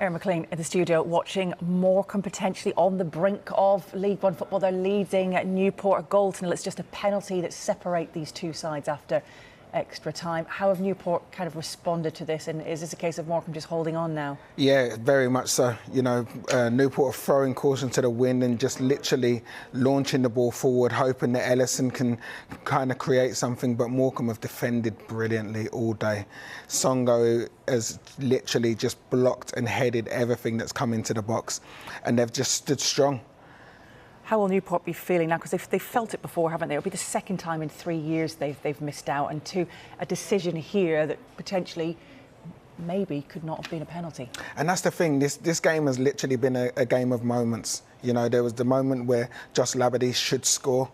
Erin McLean in the studio watching Morecambe potentially on the brink of League One football. They're leading at Newport a goal to nil. It's just a penalty that separates these two sides after extra time. How have Newport kind of responded to this, and is this a case of Morecambe just holding on now? Yeah, very much so. You know, Newport are throwing caution to the wind and just literally launching the ball forward, hoping that Ellison can kind of create something, but Morecambe have defended brilliantly all day. Songo has literally just blocked and headed everything that's come into the box, and they've just stood strong. How will Newport be feeling now? Because they've felt it before, haven't they? It'll be the second time in 3 years they've missed out, and to a decision here that potentially maybe could not have been a penalty. And that's the thing, this game has literally been a game of moments. You know, there was the moment where Josh Labadie should score,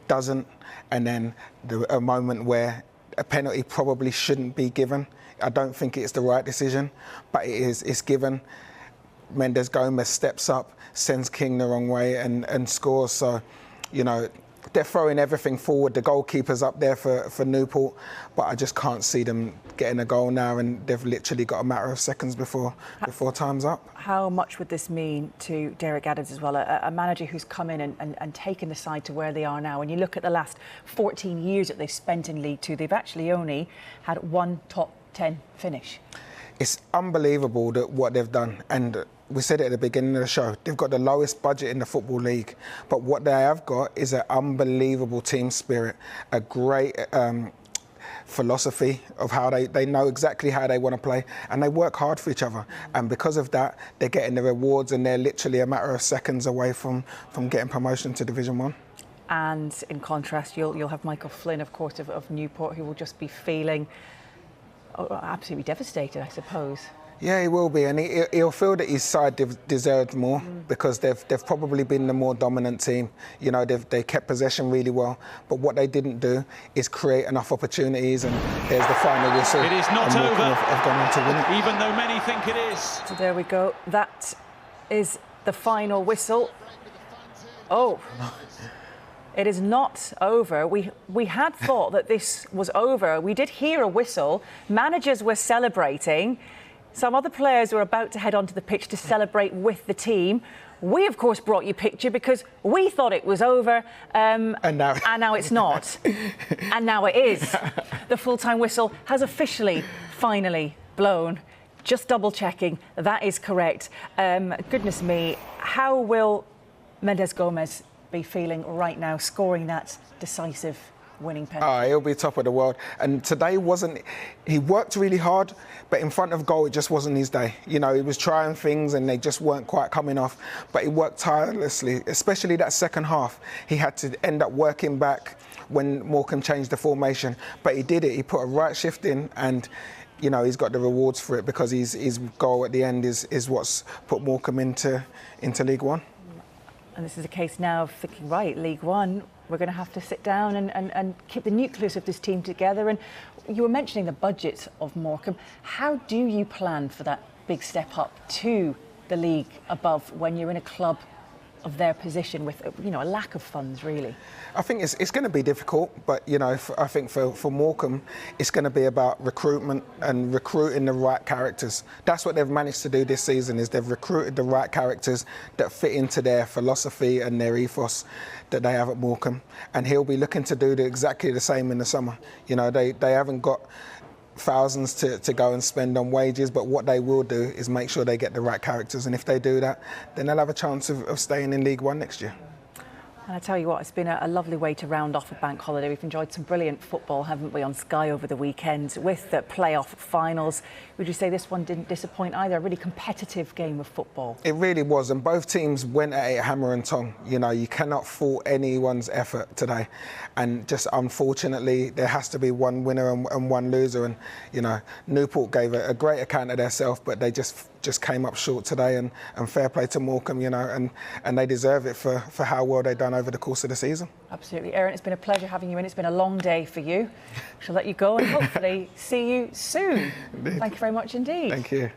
doesn't, and then a moment where a penalty probably shouldn't be given. I don't think it's the right decision, but it's given. Mendes Gomez steps up, sends King the wrong way and scores. So, you know, they're throwing everything forward. The goalkeeper's up there for Newport, but I just can't see them getting a goal now, and they've literally got a matter of seconds before time's up. How much would this mean to Derek Adams as well, a manager who's come in and taken the side to where they are now? When you look at the last 14 years that they've spent in League Two, they've actually only had one top 10 finish. It's unbelievable that what they've done, and we said it at the beginning of the show, they've got the lowest budget in the Football League, but what they have got is an unbelievable team spirit, a great philosophy of how they know exactly how they want to play, and they work hard for each other, and because of that they're getting the rewards, and they're literally a matter of seconds away from getting promotion to Division 1. And in contrast, you'll have Michael Flynn, of course, of Newport, who will just be feeling absolutely devastated, I suppose. Yeah, he will be, and he'll feel that his side deserved more because they've probably been the more dominant team. You know, they kept possession really well, but what they didn't do is create enough opportunities, and there's the final whistle. It is not over, have gone on to win it. even though many think it is. So there we go. That is the final whistle. Oh. It is not over. We had thought that this was over. We did hear a whistle. Managers were celebrating. Some other players were about to head onto the pitch to celebrate with the team. We, of course, brought you picture because we thought it was over. And now it's not. And now it is. The full-time whistle has officially, finally blown. Just double-checking, that is correct. Goodness me, how will Mendes Gomez be feeling right now, scoring that decisive winning penalty? He'll be top of the world. And today he worked really hard, but in front of goal, it just wasn't his day. You know, he was trying things and they just weren't quite coming off, but he worked tirelessly, especially that second half. He had to end up working back when Morecambe changed the formation, but he did it. He put a right shift in, and you know, he's got the rewards for it because his goal at the end is what's put Morecambe into League One. And this is a case now of thinking, right, League One, we're going to have to sit down and keep the nucleus of this team together. And you were mentioning the budget of Morecambe. How do you plan for that big step up to the league above when you're in a club of their position with, you know, a lack of funds, really? I think it's going to be difficult, but, you know, I think for Morecambe, it's going to be about recruitment and recruiting the right characters. That's what they've managed to do this season, is they've recruited the right characters that fit into their philosophy and their ethos that they have at Morecambe. And he'll be looking to do exactly the same in the summer. You know, they haven't got thousands to go and spend on wages, but what they will do is make sure they get the right characters, and if they do that, then they'll have a chance of staying in League One next year. And I tell you what, it's been a lovely way to round off a bank holiday. We've enjoyed some brilliant football, haven't we, on Sky over the weekend with the playoff finals. Would you say this one didn't disappoint either? A really competitive game of football. It really was, and both teams went at it hammer and tong. You know, you cannot fault anyone's effort today, and just unfortunately there has to be one winner and one loser. And you know, Newport gave a great account of themselves, but they just came up short today, and fair play to Morecambe, you know, and they deserve it for how well they've done over the course of the season. Absolutely. Erin, it's been a pleasure having you in. It's been a long day for you. Shall let you go and hopefully see you soon. Indeed. Thank you very much indeed. Thank you.